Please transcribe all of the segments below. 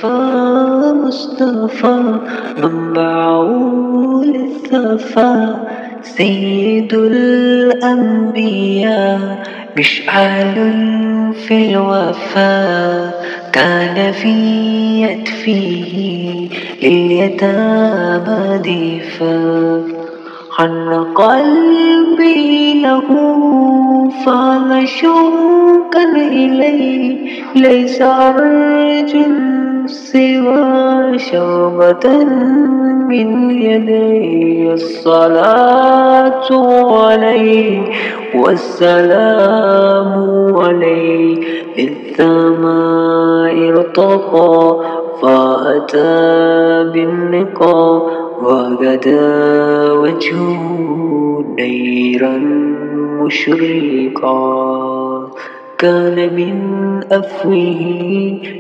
مصطفى منبع للصفا، سيد الأنبياء مشعل في الوفا، كان في يدفيه لليتامى ضيفا، حن قلبي له فاض شوقا إليه، ليس أرجو سوى شربة من يدي، الصلاة عليه والسلام عليه، للسماء ارتقى فأتى بالنقى، وغدا وجهه نيرا مشرقا، كان من أفوه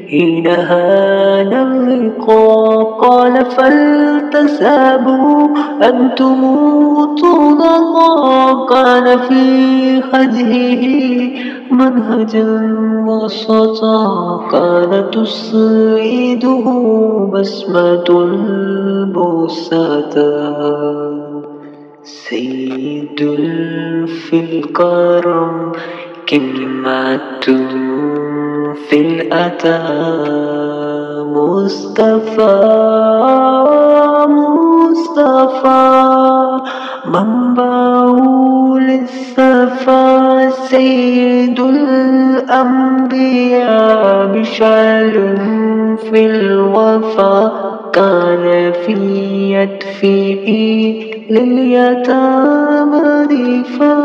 حين هان اللقا، قال فلتسابوا أنتم طلقا، كان في هديه منهجا وسطا، كان تسعده بسمة البسطاء، سيد في الكرم كلمة في الأتى، مصطفى منبع للصفا، سيد الأنبياء مشعل في الوفا، كان في يدفئه لليتامى ضيفا.